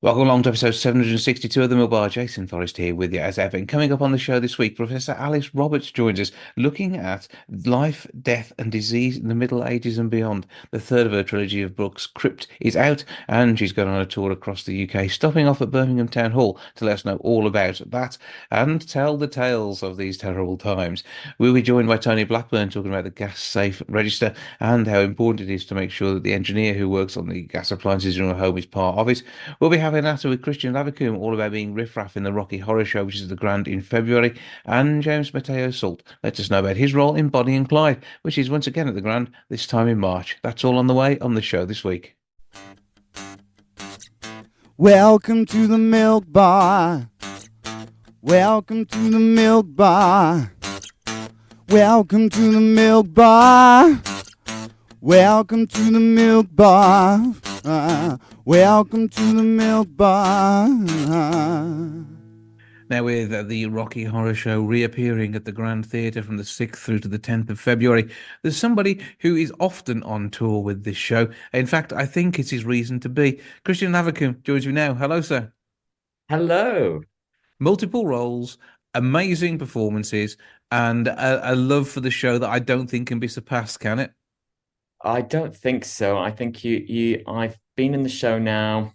Welcome along to episode 762 of the Mill Bar. Jason Forrest here with you as ever. And coming up on the show this week, Professor Alice Roberts joins us looking at life, death, and disease in the Middle Ages and beyond. The third of her trilogy of books, Crypt, is out, and she's gone on a tour across the UK, stopping off at Birmingham Town Hall to let us know all about that and tell the tales of these terrible times. We'll be joined by Tony Blackburn talking about the gas safe register and how important it is to make sure that the engineer who works on the gas appliances in your home is part of it. We'll be having an answer with Kristian Lavercombe all about being Riff Raff in the Rocky Horror Show, which is the Grand in February, and James Mateo-Salt lets us know about his role in Bonnie and Clyde, which is once again at the Grand, this time in March. That's all on the way on the show this week. Welcome to the Milk Bar. Welcome to the Milk Bar. Welcome to the Milk Bar. Welcome to the Milk Bar. Welcome to the Milk Bar. Now, with the Rocky Horror Show reappearing at the Grand Theatre from the 6th through to the 10th of February, there's somebody who is often on tour with this show. In fact, I think it's his reason to be. Kristian Lavercombe joins me now. Hello, sir. Hello. Multiple roles, amazing performances, and a love for the show that I don't think can be surpassed, can it? I don't think so. I think I've been in the show now,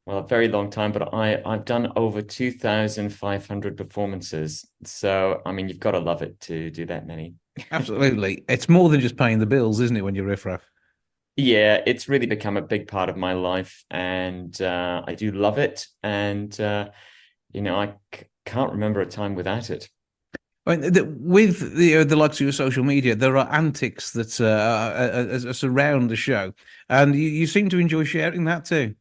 well, a very long time, but I've done over 2,500 performances. So, I mean, you've got to love it to do that many. Absolutely. It's more than just paying the bills, isn't it, when you're Riff Raff? Yeah, it's really become a big part of my life, and I do love it. And I can't remember a time without it. I mean, with the likes of your social media, there are antics that surround the show, and you seem to enjoy sharing that too.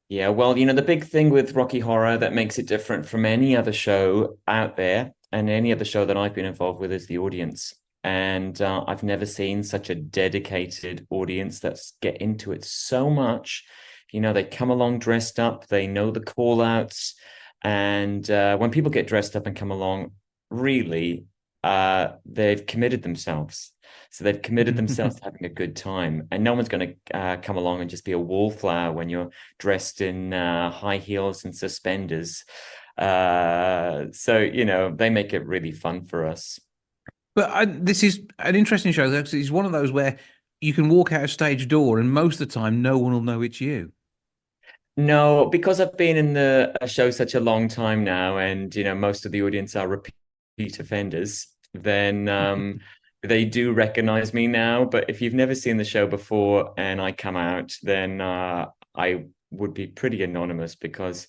Yeah, well, the big thing with Rocky Horror that makes it different from any other show out there and any other show that I've been involved with is the audience. And I've never seen such a dedicated audience that's get into it so much. They come along dressed up, they know the call outs. And when people get dressed up and come along, really, they've committed themselves. So they've committed themselves to having a good time. And no one's going to come along and just be a wallflower when you're dressed in high heels and suspenders. So, they make it really fun for us. But this is an interesting show. It's one of those where you can walk out a stage door, and most of the time, no one will know it's you. No, because I've been in the show such a long time now, and most of the audience are repeat offenders, then they do recognize me now. But if you've never seen the show before and I come out, then I would be pretty anonymous because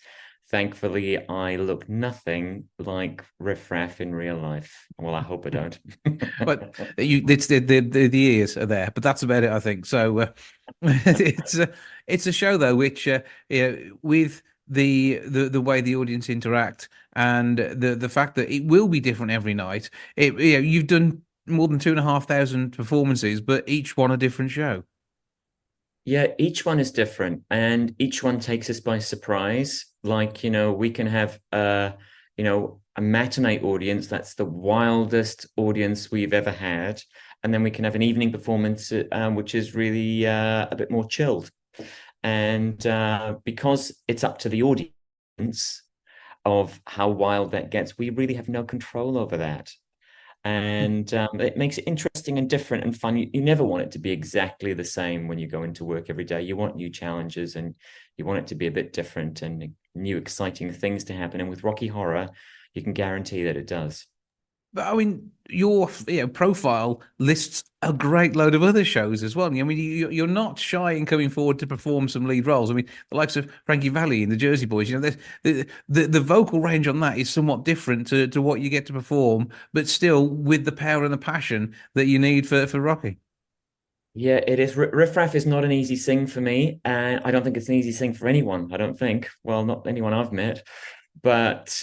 thankfully I look nothing like Riff Raff in real life. Well, I hope I don't. But it's the ears are there, but that's about it, I think. So it's a show though, which with the way the audience interact and the fact that it will be different every night. You've done more than 2,500 performances, but each one a different show. Yeah, each one is different and each one takes us by surprise. Like, we can have a matinee audience that's the wildest audience we've ever had. And then we can have an evening performance, which is really a bit more chilled. And because it's up to the audience of how wild that gets, we really have no control over that. And it makes it interesting and different and fun. You never want it to be exactly the same when you go into work every day. You want new challenges and you want it to be a bit different and new, exciting things to happen. And with Rocky Horror, you can guarantee that it does. But I mean, your profile lists a great load of other shows as well. I mean, you're not shy in coming forward to perform some lead roles. I mean, the likes of Frankie Valli and the Jersey Boys. The vocal range on that is somewhat different to what you get to perform, but still with the power and the passion that you need for Rocky. Yeah, it is. Riff Raff is not an easy sing for me, and I don't think it's an easy sing for anyone. I don't think. Well, not anyone I've met, but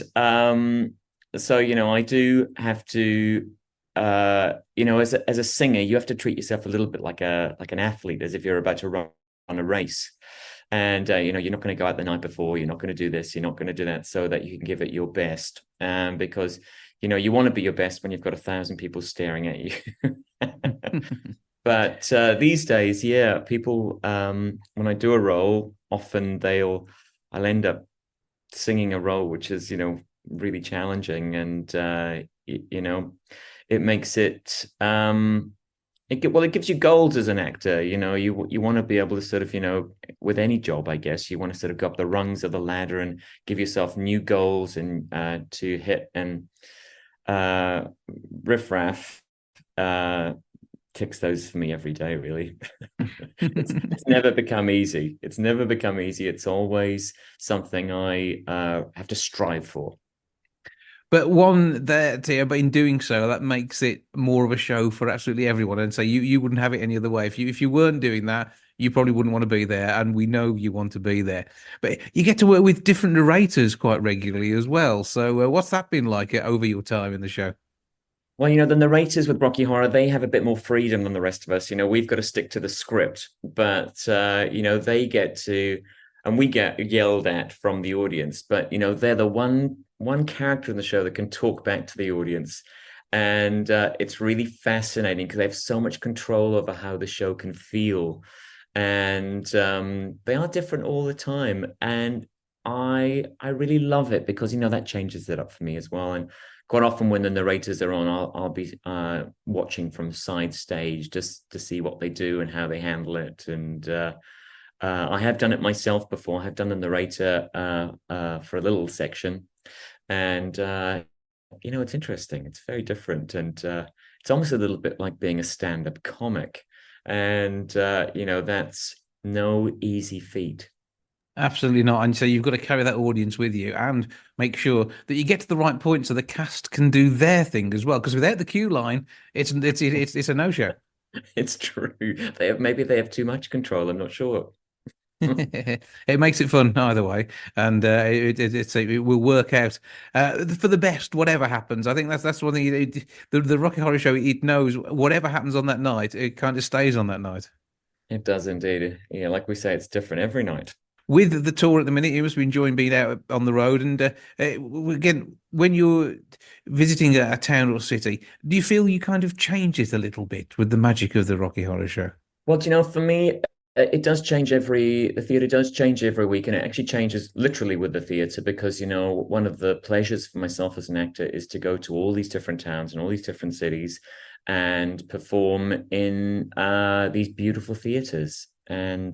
so I do have to as a singer, you have to treat yourself a little bit like an athlete, as if you're about to run a race. And you're not going to go out the night before, you're not going to do this, you're not going to do that, so that you can give it your best. Because you want to be your best when you've got 1,000 people staring at you. But these days, yeah, people when I do a role, often they'll I'll end up singing a role which is, really challenging, and it makes it it gives you goals as an actor. You want to be able to sort of, with any job, I guess, you want to sort of go up the rungs of the ladder and give yourself new goals and to hit. And Riff Raff ticks those for me every day, really. It's never become easy. It's never become easy. It's always something I have to strive for. But but in doing so, that makes it more of a show for absolutely everyone. And so you wouldn't have it any other way. If you weren't doing that, you probably wouldn't want to be there. And we know you want to be there. But you get to work with different narrators quite regularly as well. So what's that been like over your time in the show? Well, the narrators with Rocky Horror, they have a bit more freedom than the rest of us. We've got to stick to the script, but they get to, and we get yelled at from the audience. But they're the one character in the show that can talk back to the audience, and it's really fascinating because they have so much control over how the show can feel, and they are different all the time, and I really love it because that changes it up for me as well. And quite often when the narrators are on, I'll be watching from side stage just to see what they do and how they handle it. And I have done it myself before. I have done the narrator for a little section, and it's interesting. It's very different, and it's almost a little bit like being a stand-up comic. And that's no easy feat. Absolutely not. And so you've got to carry that audience with you and make sure that you get to the right point so the cast can do their thing as well. Because without the cue line, it's a no-show. It's true. Maybe they have too much control. I'm not sure. It makes it fun either way, and it will work out for the best, whatever happens. I think that's one thing. The Rocky Horror Show, it knows whatever happens on that night, it kind of stays on that night. It does indeed. Yeah, like we say, it's different every night. With the tour at the minute, you must be enjoying being out on the road. And again, when you're visiting a town or city, do you feel you kind of change it a little bit with the magic of the Rocky Horror Show? Well, for me, it does change the theatre does change every week, and it actually changes literally with the theatre because, one of the pleasures for myself as an actor is to go to all these different towns and all these different cities and perform in these beautiful theatres. And,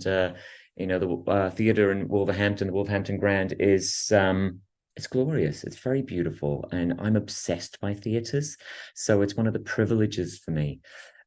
the theatre in Wolverhampton, the Wolverhampton Grand is it's glorious. It's very beautiful, and I'm obsessed by theatres. So it's one of the privileges for me.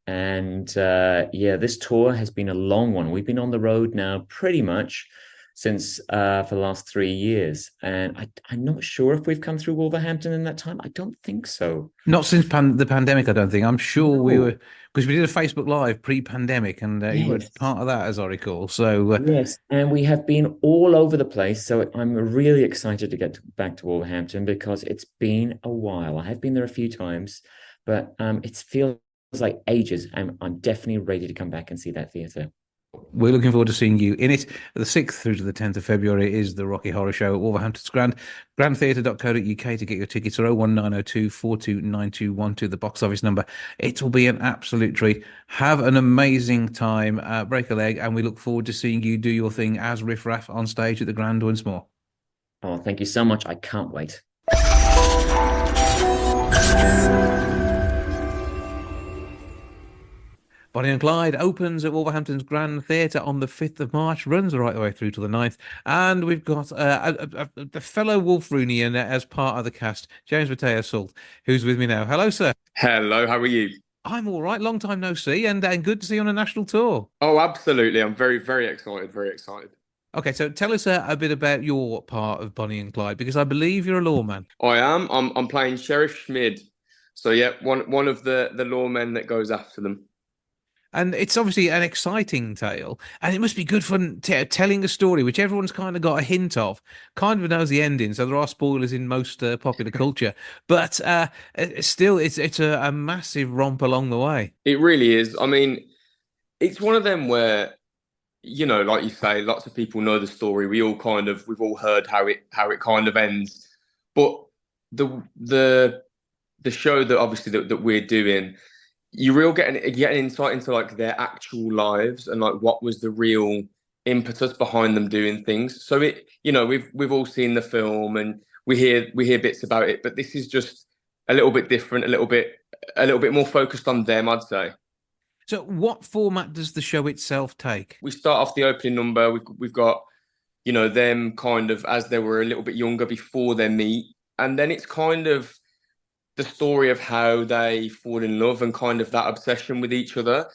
And this tour has been a long one. We've been on the road now pretty much since for the last 3 years. And I'm not sure if we've come through Wolverhampton in that time. I don't think so. Not since the pandemic, I don't think. I'm sure we No. were, because we did a Facebook Live pre-pandemic, and you were Yes. part of that, as I recall. So Yes, and we have been all over the place. So I'm really excited to get back to Wolverhampton because it's been a while. I have been there a few times, but it feels like ages. I'm definitely ready to come back and see that theatre. we're looking forward to seeing you in it. The 6th through to the 10th of February is the Rocky Horror Show at Wolverhampton's Grand. Grandtheatre.co.uk to get your tickets, or 01902 429212, the box office number. It will be an absolute treat. Have an amazing time. Break a leg, and we look forward to seeing you do your thing as Riff Raff on stage at the Grand once more. Oh, thank you so much. I can't wait. Bonnie and Clyde opens at Wolverhampton's Grand Theatre on the 5th of March, runs right the way through to the 9th. And we've got a fellow Wolverinian as part of the cast, James Mateo-Salt, who's with me now. Hello, sir. Hello, how are you? I'm all right. Long time no see, and good to see you on a national tour. Oh, absolutely. I'm very, very excited. Very excited. Okay, so tell us a bit about your part of Bonnie and Clyde, because I believe you're a lawman. I am. I'm playing Sheriff Schmid. So yeah, one of the lawmen that goes after them. And it's obviously an exciting tale, and it must be good fun telling a story which everyone's kind of got a hint of, kind of knows the ending. So there are spoilers in most popular culture, but still, it's a massive romp along the way. It really is. I mean, it's one of them where, like you say, lots of people know the story. We've all heard how it kind of ends, but the show that obviously that we're doing, you get an insight into like their actual lives and like what was the real impetus behind them doing things. So we've all seen the film and we hear bits about it, but this is just a little bit different, a little bit more focused on them, I'd say. So, what format does the show itself take? We start off the opening number. We've got them kind of as they were a little bit younger before their meet, and then it's kind of the story of how they fall in love and kind of that obsession with each other.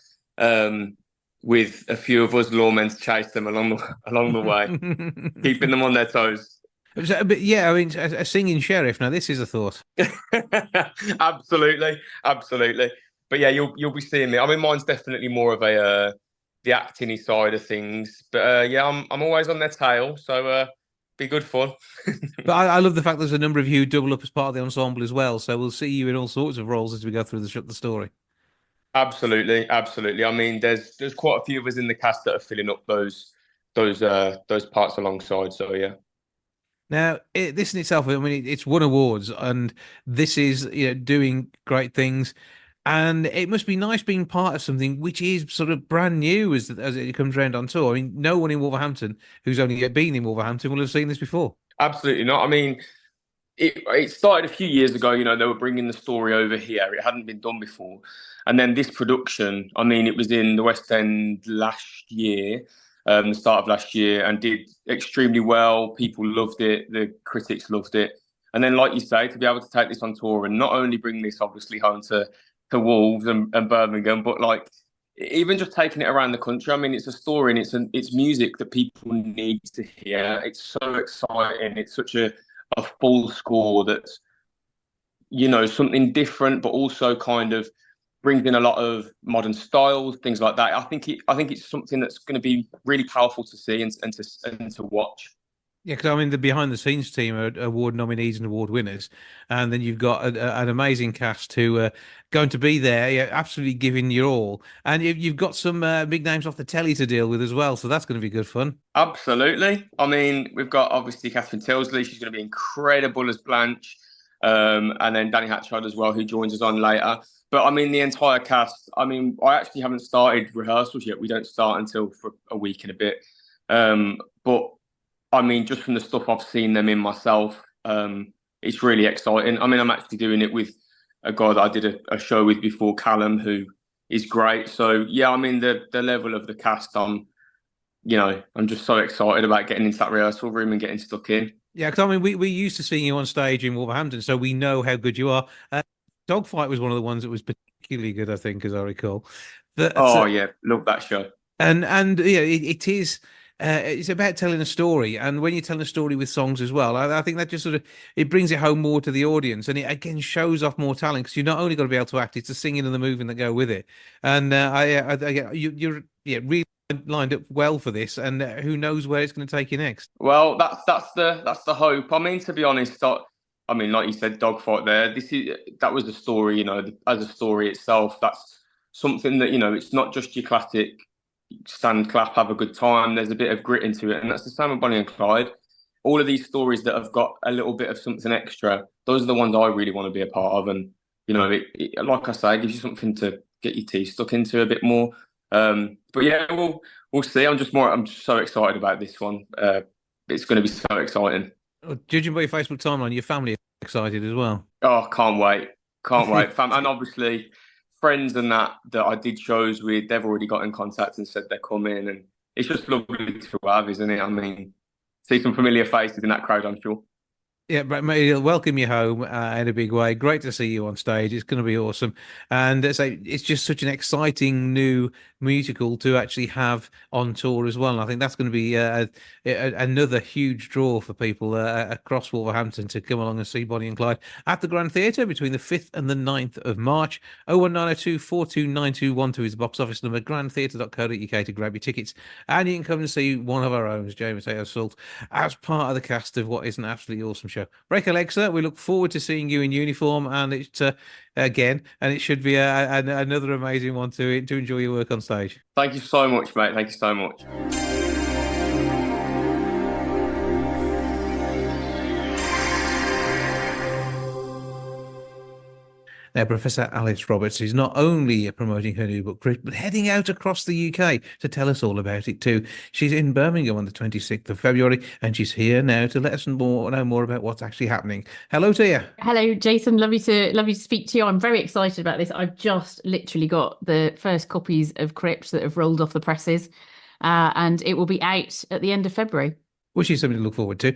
With a few of us lawmen to chase them along the way, keeping them on their toes. But yeah, I mean, a singing sheriff. Now, this is a thought. Absolutely. But yeah, you'll be seeing me. I mean, mine's definitely more of the acting side of things. But yeah, I'm always on their tail, so be good fun. But I love the fact there's a number of you who double up as part of the ensemble as well. So we'll see you in all sorts of roles as we go through the story. Absolutely. I mean, there's quite a few of us in the cast that are filling up those parts alongside. So yeah. Now, this in itself, I mean, it's won awards, and this is doing great things, and it must be nice being part of something which is sort of brand new as it comes around on tour. I mean, no one in Wolverhampton who's only been in Wolverhampton will have seen this before. Absolutely not. I mean, it started a few years ago. They were bringing the story over here. It hadn't been done before. And then this production, I mean, it was in the West End last year, the start of last year, and did extremely well. People loved it. The critics loved it. And then, like you say, to be able to take this on tour and not only bring this obviously home to Wolves and Birmingham, but like even just taking it around the country. I mean, it's a story and it's music that people need to hear. It's so exciting. It's such a full score that's something different, but also kind of brings in a lot of modern styles, things like that. I think it's something that's going to be really powerful to see and to watch. Yeah, because I mean, the behind the scenes team are award nominees and award winners, and then you've got an amazing cast who are going to be there, yeah, absolutely giving you all, and you've got some big names off the telly to deal with as well, so that's going to be good fun. Absolutely. I mean, we've got obviously Catherine Tilsley; she's going to be incredible as Blanche, and then Danny Hatchard as well, who joins us on later. But I mean, the entire cast. I mean, I actually haven't started rehearsals yet. We don't start until for a week and a bit, but. I mean, just from the stuff I've seen them in myself, it's really exciting. I mean, I'm actually doing it with a guy that I did a show with before, Callum, who is great. So yeah, I mean, the level of the cast, I'm just so excited about getting into that rehearsal room and getting stuck in. Yeah, because I mean, we used to seeing you on stage in Wolverhampton, so we know how good you are. Dogfight was one of the ones that was particularly good, I think, as I recall. Yeah, love that show. And yeah, it is. It's about telling a story, and when you're telling a story with songs as well, I think that just sort of it brings it home more to the audience, and it again shows off more talent because you're not only got to be able to act; it's the singing and the moving that go with it. And you're really lined up well for this, and who knows where it's going to take you next? Well, that's the hope. I mean, to be honest, I mean, like you said, Dogfight. That was the story. As a story itself, that's something that it's not just your classic stand, clap, have a good time. There's a bit of grit into it, and that's the same with Bonnie and Clyde. All of these stories that have got a little bit of something extra, those are the ones I really want to be a part of. And it like I say, it gives you something to get your teeth stuck into a bit more. But yeah, we'll see. I'm just so excited about this one. It's going to be so exciting. Judging by your Facebook timeline, your family are excited as well. Oh, can't wait, and obviously. Friends and that I did shows with, they've already got in contact and said they're coming, and it's just lovely to have, isn't it? I mean, see some familiar faces in that crowd, I'm sure. Yeah, but mate, he'll welcome you home in a big way. Great to see you on stage. It's going to be awesome. And so it's just such an exciting new musical to actually have on tour as well. And I think that's going to be another huge draw for people across Wolverhampton to come along and see Bonnie and Clyde at the Grand Theatre between the 5th and the 9th of March. 01902 429212 is the box office number, grandtheatre.co.uk to grab your tickets. And you can come and see one of our own, James Mateo-Salt, as part of the cast of what is an absolutely awesome show. Break a leg, sir. We look forward to seeing you in uniform, and it's again, and it should be another amazing one to enjoy your work on stage. Thank you so much, mate. Thank you so much. Now, Professor Alice Roberts is not only promoting her new book, Crypt, but heading out across the UK to tell us all about it too. She's in Birmingham on the 26th of February, and she's here now to let us know more about what's actually happening. Hello to you. Hello, Jason. Lovely to speak to you. I'm very excited about this. I've just literally got the first copies of Crypt that have rolled off the presses, and it will be out at the end of February. Which is something to look forward to.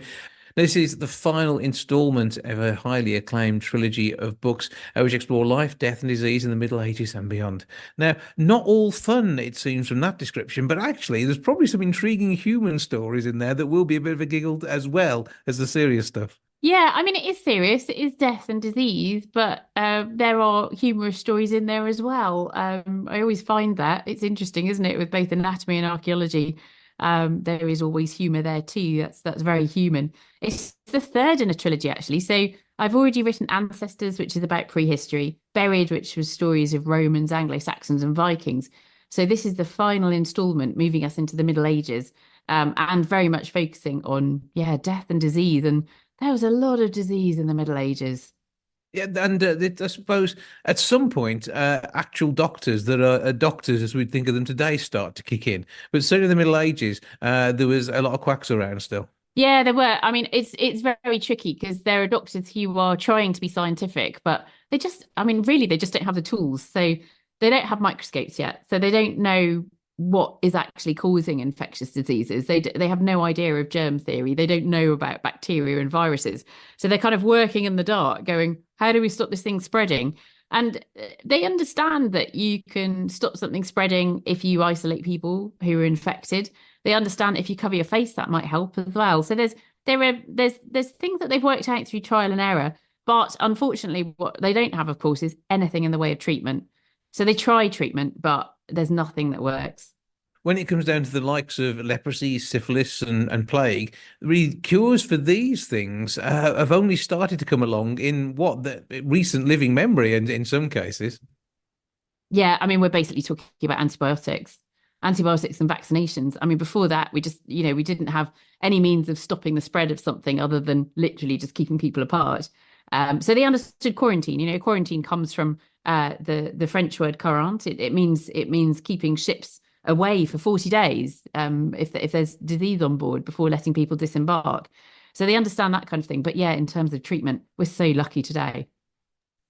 This is the final installment of a highly acclaimed trilogy of books which explore life, death, and disease in the Middle Ages and beyond. Now, not all fun, it seems, from that description, but actually, there's probably some intriguing human stories in there that will be a bit of a giggle as well as the serious stuff. Yeah, I mean, it is serious. It is death and disease, but there are humorous stories in there as well. I always find that it's interesting, isn't it, with both anatomy and archaeology. There is always humor there too. That's very human. It's the third in a trilogy, actually. So I've already written Ancestors, which is about prehistory, Buried, which was stories of Romans, Anglo-Saxons, and Vikings. So this is the final installment, moving us into the Middle Ages, and very much focusing on, death and disease. And there was a lot of disease in the Middle Ages. Yeah, and I suppose at some point, actual doctors that are doctors as we'd think of them today start to kick in. But certainly in the Middle Ages, there was a lot of quacks around still. Yeah, there were. I mean, it's very tricky because there are doctors who are trying to be scientific, but they just don't have the tools. So they don't have microscopes yet. So they don't know what is actually causing infectious diseases. They have no idea of germ theory. They don't know about bacteria and viruses. So they're kind of working in the dark, going, how do we stop this thing spreading? And they understand that you can stop something spreading if you isolate people who are infected. They understand if you cover your face, that might help as well. So there's things that they've worked out through trial and error. But unfortunately, what they don't have, of course, is anything in the way of treatment. So they try treatment, but there's nothing that works. When it comes down to the likes of leprosy, syphilis, and plague, really cures for these things have only started to come along in the recent living memory, and in some cases. Yeah, I mean, we're basically talking about antibiotics and vaccinations. I mean, before that, we just, we didn't have any means of stopping the spread of something other than literally just keeping people apart. So they understood quarantine. Quarantine comes from the French word quarante. It means keeping ships away for 40 days if there's disease on board before letting people disembark. So they understand that kind of thing. But yeah, in terms of treatment, we're so lucky today.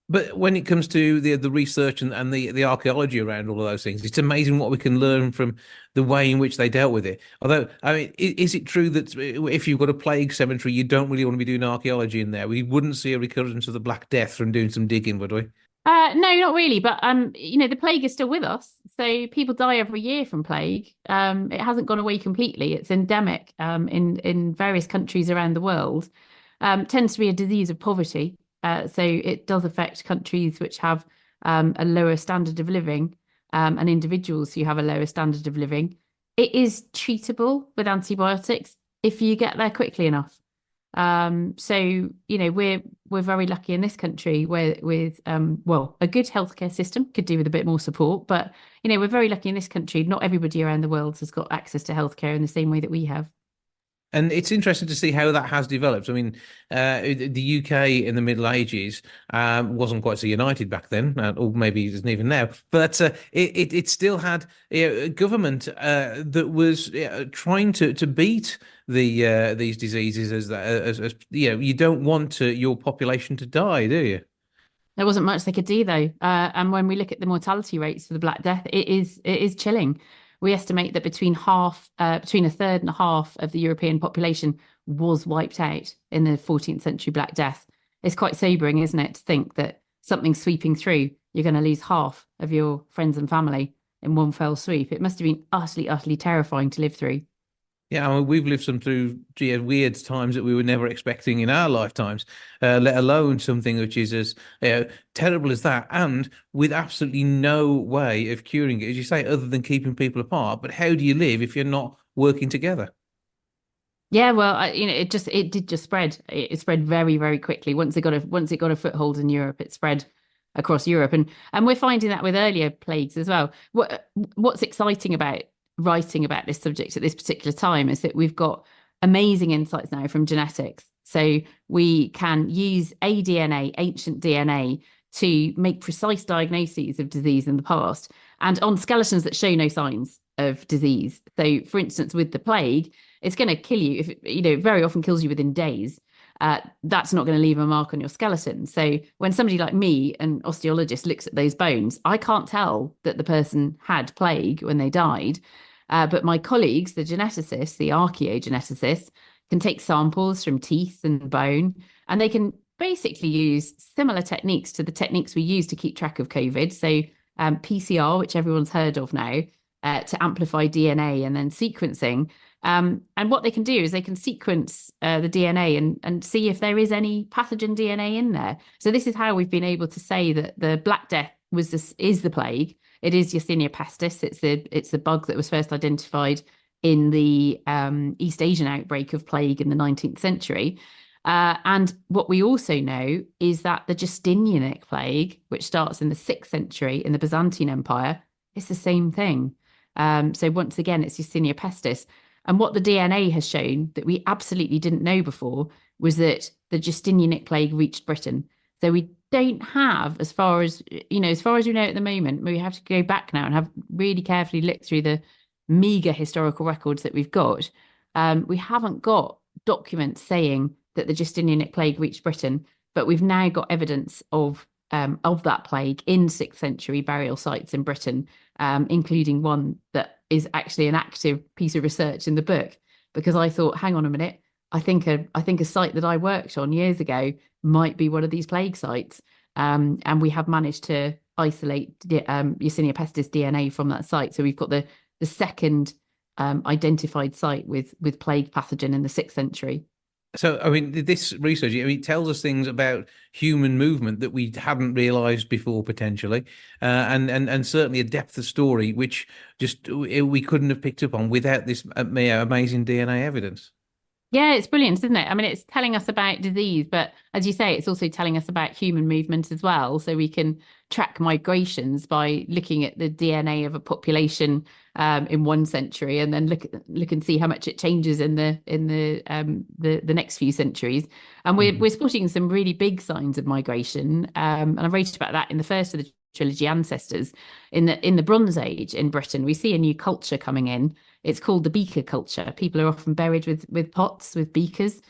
But when it comes to the research and the archaeology around all of those things, it's amazing what we can learn from the way in which they dealt with it. Although, I mean, is it true that if you've got a plague cemetery, you don't really want to be doing archaeology in there? We wouldn't see a recurrence of the Black Death from doing some digging, would we? No, not really. But the plague is still with us. So people die every year from plague. It hasn't gone away completely. It's endemic in various countries around the world. Tends to be a disease of poverty. So it does affect countries which have a lower standard of living and individuals who have a lower standard of living. It is treatable with antibiotics if you get there quickly enough. So we're very lucky in this country with a good healthcare system, could do with a bit more support, but we're very lucky in this country. Not everybody around the world has got access to healthcare in the same way that we have. And it's interesting to see how that has developed. I mean, the UK in the Middle Ages wasn't quite so united back then, or maybe it isn't even now. But it still had a government that was trying to beat these diseases as you don't want your population to die, do you? There wasn't much they could do though, and when we look at the mortality rates for the Black Death, it is chilling. We estimate that between a third and a half of the European population was wiped out in the 14th century Black Death. It's quite sobering, isn't it, to think that something sweeping through, you're going to lose half of your friends and family in one fell swoop. It must have been utterly, utterly terrifying to live through. Yeah, I mean, we've lived some through weird times that we were never expecting in our lifetimes, let alone something which is as terrible as that, and with absolutely no way of curing it, as you say, other than keeping people apart. But how do you live if you're not working together? Yeah, well, it did just spread. It spread very, very quickly. Once it got a foothold in Europe, it spread across Europe, and we're finding that with earlier plagues as well. What's exciting about writing about this subject at this particular time is that we've got amazing insights now from genetics. So we can use ancient DNA, to make precise diagnoses of disease in the past, and on skeletons that show no signs of disease. So, for instance, with the plague, it's going to kill you. If it very often kills you within days. That's not going to leave a mark on your skeleton. So when somebody like me, an osteologist, looks at those bones, I can't tell that the person had plague when they died. But my colleagues, the geneticists, the archaeogeneticists, can take samples from teeth and bone, and they can basically use similar techniques to the techniques we use to keep track of COVID. So PCR, which everyone's heard of now, to amplify DNA, and then sequencing. And what they can do is they can sequence the DNA and see if there is any pathogen DNA in there. So this is how we've been able to say that the Black Death is the plague. It is Yersinia pestis. It's the bug that was first identified in the East Asian outbreak of plague in the 19th century. And what we also know is that the Justinianic plague, which starts in the 6th century in the Byzantine Empire, is the same thing. So once again, it's Yersinia pestis. And what the DNA has shown that we absolutely didn't know before was that the Justinianic plague reached Britain. So we don't have, as far as we know at the moment, we have to go back now and have really carefully looked through the meager historical records that we've got. We haven't got documents saying that the Justinianic plague reached Britain, but we've now got evidence of that plague in 6th century burial sites in Britain, including one that is actually an active piece of research in the book. Because I thought, hang on a minute, I think a site that I worked on years ago might be one of these plague sites, and we have managed to isolate Yersinia pestis DNA from that site. So we've got the second identified site with plague pathogen in the 6th century. So, I mean, this research, it tells us things about human movement that we hadn't realised before, potentially, and certainly a depth of story which just we couldn't have picked up on without this amazing DNA evidence. Yeah, it's brilliant, isn't it? I mean, it's telling us about disease, but as you say, it's also telling us about human movement as well. So we can track migrations by looking at the DNA of a population in 1 century, and then look and see how much it changes in the next few centuries. And we're spotting some really big signs of migration. And I wrote about that in the first of the trilogy, Ancestors. In the Bronze Age in Britain, we see a new culture coming in. It's called the beaker culture. People are often buried with pots, with beakers.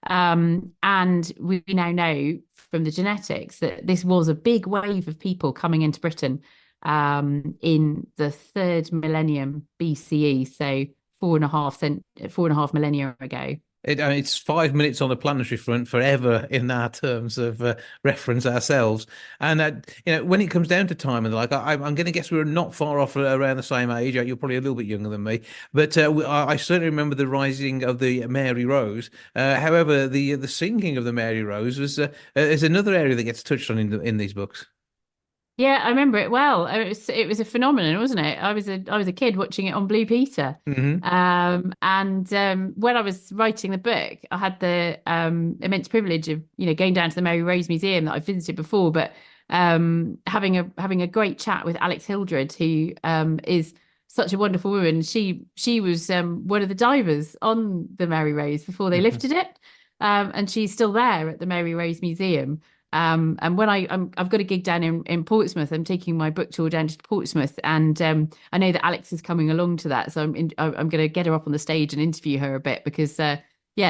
And we now know from the genetics that this was a big wave of people coming into Britain in the 3rd millennium BCE, so 4.5 millennia ago. It's 5 minutes on the planetary front forever in our terms of reference ourselves. And, when it comes down to time, and I'm going to guess we're not far off around the same age. You're probably a little bit younger than me. But I certainly remember the rising of the Mary Rose. However, the sinking of the Mary Rose is another area that gets touched on in these books. Yeah, I remember it well. It was a phenomenon, wasn't it? I was a kid watching it on Blue Peter. Mm-hmm. And when I was writing the book, I had the immense privilege of going down to the Mary Rose Museum that I've visited before, but having a great chat with Alex Hildred, who is such a wonderful woman. She was one of the divers on the Mary Rose before they lifted it, and she's still there at the Mary Rose Museum. And when I've got a gig down in Portsmouth, I'm taking my book tour down to Portsmouth, and I know that Alex is coming along to that, so I'm going to get her up on the stage and interview her a bit, because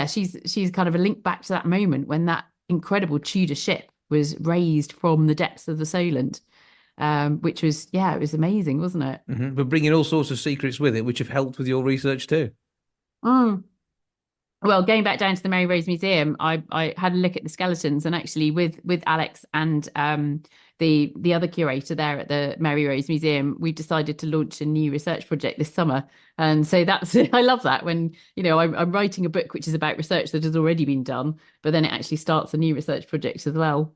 she's kind of a link back to that moment when that incredible Tudor ship was raised from the depths of the Solent, which was it was amazing, wasn't it? Mm-hmm. But bringing all sorts of secrets with it, which have helped with your research too. Well, going back down to the Mary Rose Museum, I had a look at the skeletons, and actually with Alex and the other curator there at the Mary Rose Museum, we decided to launch a new research project this summer. And so that's I love that when I'm writing a book which is about research that has already been done, but then it actually starts a new research project as well.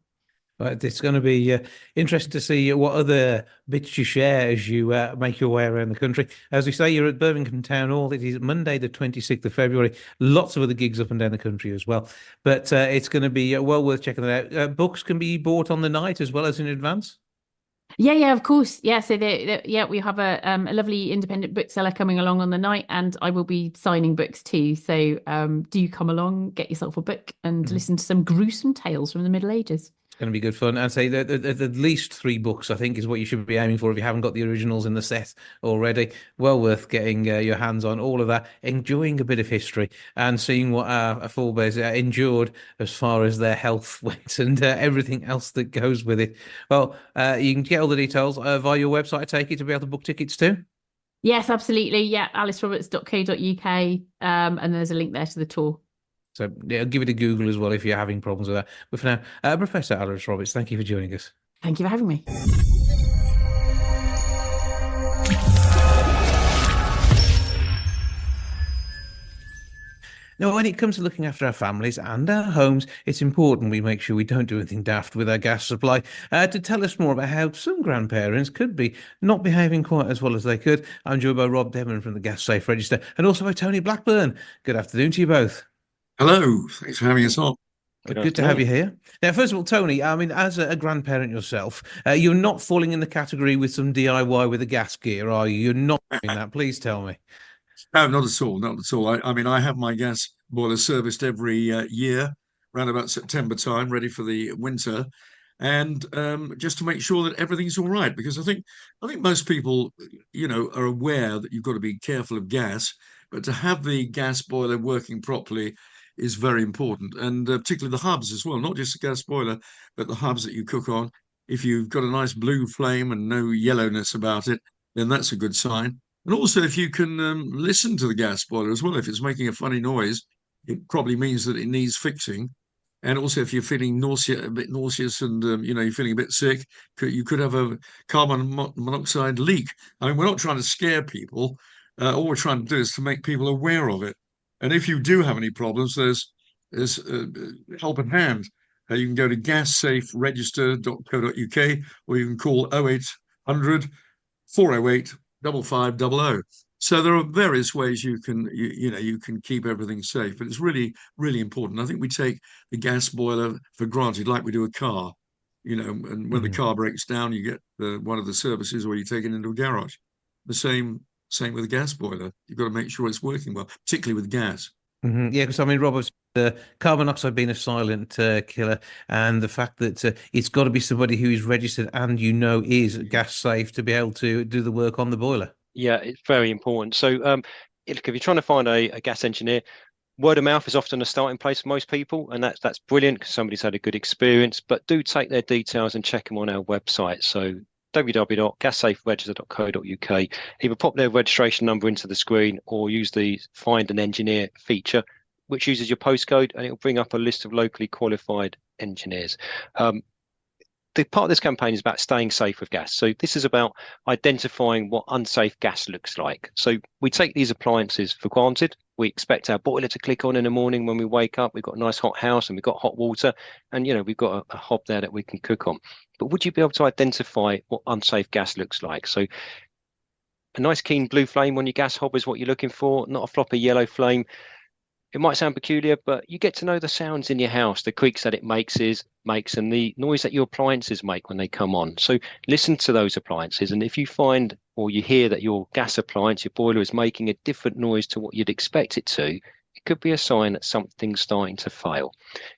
Right, it's going to be interesting to see what other bits you share as you make your way around the country. As we say, you're at Birmingham Town Hall. It is Monday, the 26th of February. Lots of other gigs up and down the country as well. But it's going to be well worth checking that out. Books can be bought on the night as well as in advance. Yeah, of course. Yeah, so we have a lovely independent bookseller coming along on the night, and I will be signing books too. So do come along, get yourself a book, and listen to some gruesome tales from the Middle Ages. Going to be good fun. And say that at least 3 books, I think, is what you should be aiming for if you haven't got the originals in the set already. Well worth getting your hands on all of that, enjoying a bit of history and seeing what our forebears endured as far as their health went and everything else that goes with it. Well, you can get all the details via your website, I take it, to be able to book tickets too. Yes, absolutely. Yeah, aliceroberts.co.uk. And there's a link there to the tour. So yeah, give it a Google as well if you're having problems with that. But for now, Professor Alice Roberts, thank you for joining us. Thank you for having me. Now, when it comes to looking after our families and our homes, it's important we make sure we don't do anything daft with our gas supply. To tell us more about how some grandparents could be not behaving quite as well as they could, I'm joined by Rob Devon from the Gas Safe Register and also by Tony Blackburn. Good afternoon to you both. Hello, thanks for having us on. Good to have you here. Now, first of all, Tony, I mean, as a grandparent yourself, you're not falling in the category with some DIY with the gas gear, are you? You're not doing that. Please tell me. No, not at all, not at all. I mean, I have my gas boiler serviced every year, around about September time, ready for the winter, and just to make sure that everything's all right. Because I think most people, are aware that you've got to be careful of gas, but to have the gas boiler working properly is very important, and particularly the hubs as well, not just the gas boiler, but the hubs that you cook on. If you've got a nice blue flame and no yellowness about it, then that's a good sign. And also, if you can listen to the gas boiler as well, if it's making a funny noise, it probably means that it needs fixing. And also, if you're feeling a bit nauseous, and you're feeling a bit sick, you could have a carbon monoxide leak. I mean, we're not trying to scare people. All we're trying to do is to make people aware of it. And if you do have any problems, there's help at hand. You can go to gassaferegister.co.uk, or you can call 0800 408 5500. So there are various ways you can keep everything safe, but it's really, really important. I think we take the gas boiler for granted, like we do a car, and when the car breaks down, you get one of the services, or you take it into a garage. The same with a gas boiler. You've got to make sure it's working well, particularly with gas. Yeah, because I mean, Robert's the carbon monoxide being a silent killer, and the fact that it's got to be somebody who is registered and is gas safe to be able to do the work on the boiler. Yeah, it's very important. So, look, if you're trying to find a gas engineer, word of mouth is often a starting place for most people, and that's brilliant because somebody's had a good experience. But do take their details and check them on our website. So www.gassaferegister.co.uk. Either pop their registration number into the screen or use the Find an Engineer feature, which uses your postcode, and it will bring up a list of locally qualified engineers. The part of this campaign is about staying safe with gas. So this is about identifying what unsafe gas looks like. So we take these appliances for granted. We expect our boiler to click on in the morning when we wake up. We've got a nice hot house and we've got hot water, and we've got a hob there that we can cook on. But would you be able to identify what unsafe gas looks like? So a nice keen blue flame on your gas hob is what you're looking for, not a floppy yellow flame. It might sound peculiar, but you get to know the sounds in your house, the creaks that it makes, and the noise that your appliances make when they come on. So listen to those appliances. And if you find or you hear that your gas appliance, your boiler, is making a different noise to what you'd expect it to, it could be a sign that something's starting to fail.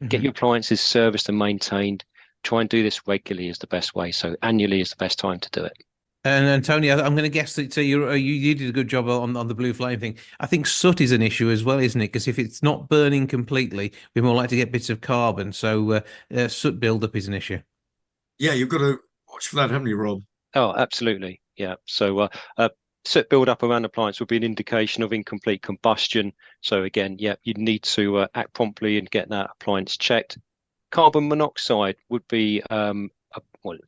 Get your appliances serviced and maintained. Try and do this regularly is the best way. So annually is the best time to do it. And Tony, I'm going to guess that you did a good job on the blue flame thing. I think soot is an issue as well, isn't it? Because if it's not burning completely, we're more likely to get bits of carbon. So soot buildup is an issue. Yeah, you've got to watch for that, haven't you, Rob? Oh, absolutely. Yeah. So soot buildup around the appliance would be an indication of incomplete combustion. So again, you'd need to act promptly and get that appliance checked. Carbon monoxide would be carbon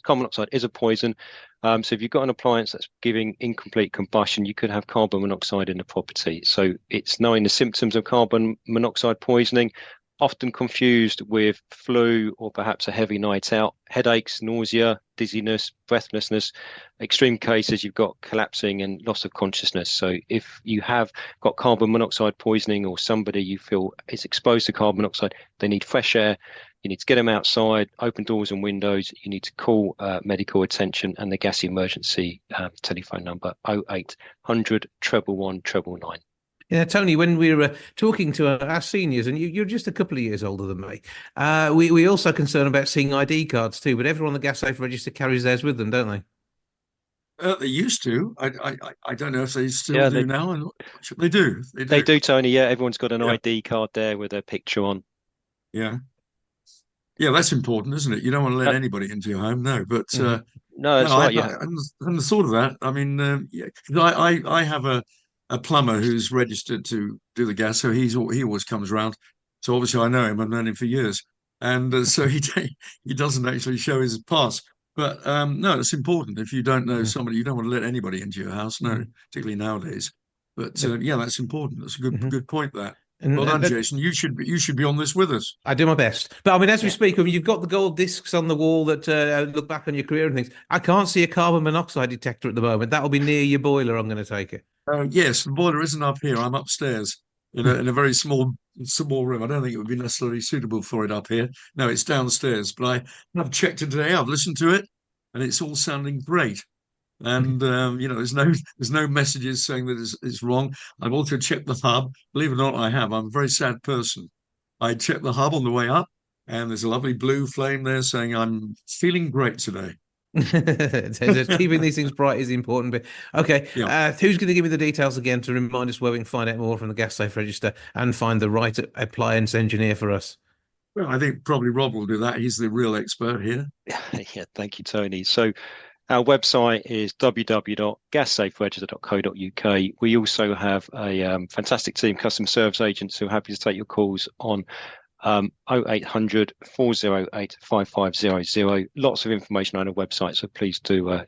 monoxide is a poison. So if you've got an appliance that's giving incomplete combustion, you could have carbon monoxide in the property. So it's knowing the symptoms of carbon monoxide poisoning, often confused with flu or perhaps a heavy night out, headaches, nausea, dizziness, breathlessness. Extreme cases, you've got collapsing and loss of consciousness. So if you have got carbon monoxide poisoning, or somebody you feel is exposed to carbon monoxide, they need fresh air. You need to get them outside, open doors and windows. You need to call medical attention and the gas emergency telephone number 0800 111 999. Yeah, Tony, when we were talking to our seniors, and you're just a couple of years older than me, we also concerned about seeing ID cards too, but everyone on the gas safe register carries theirs with them, don't they? They used to. I don't know if they still Yeah, do now. And they do. They they do. do, Tony. Yeah, everyone's got an Yeah. ID card there with a picture on. Yeah. Yeah, that's important, isn't it? You don't want to let anybody into your home, no. But Mhm. No, no, that's I right. Yeah, hadn't thought of that. I mean, yeah, 'cause I have a plumber who's registered to do the gas, so he always comes round. So obviously I know him. I've known him for years, and so he doesn't actually show his pass. But no, it's important. If you don't know Mhm. somebody, you don't want to let anybody into your house, no, Mhm. particularly nowadays. But Yep. yeah, that's important. That's a Mhm. good point. That. And, Well done, and that, Jason. You should be on this with us. I do my best. But I mean, as we Yeah. speak, I mean, you've got the gold discs on the wall that look back on your career and things. I can't see a carbon monoxide detector at the moment. That'll be near your boiler, I'm going to take it. Yes, the boiler isn't up here. I'm upstairs in a very small room. I don't think it would be necessarily suitable for it up here. No, it's downstairs. But I have checked it today. I've listened to it, and it's all sounding great. And there's no messages saying that it's wrong. I've also checked the hub. Believe it or not, I have. I'm a very sad person. I checked the hub on the way up, and there's a lovely blue flame there saying I'm feeling great today. So keeping these things bright is important. But okay, Yeah. who's going to give me the details again to remind us where we can find out more from the gas safe register and find the right appliance engineer for us? Well, I think probably Rob will do that. He's the real expert here. yeah. Thank you, Tony. So our website is www.gassaferegister.co.uk. We also have a fantastic team, customer service agents, who are happy to take your calls on 0800 408 5500. Lots of information on our website, so please do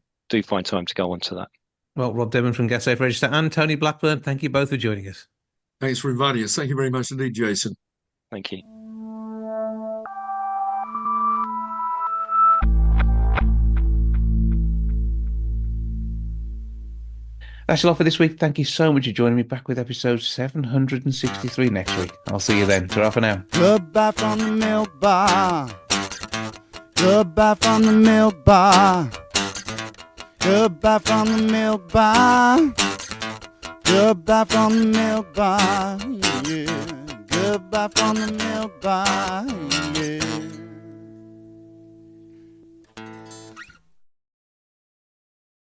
find time to go onto that. Well, Rob Devon from Gas Safe Register and Tony Blackburn, thank you both for joining us. Thanks for inviting us. Thank you very much indeed, Jason. Thank you. That's all for this week. Thank you so much for joining me. Back with episode 763 next week. I'll see you then. Ta-ra for now. Goodbye from the milk bar. Goodbye from the milk bar. Goodbye from the milk bar. Goodbye from the milk bar. Yeah. Goodbye from the milk bar. Yeah.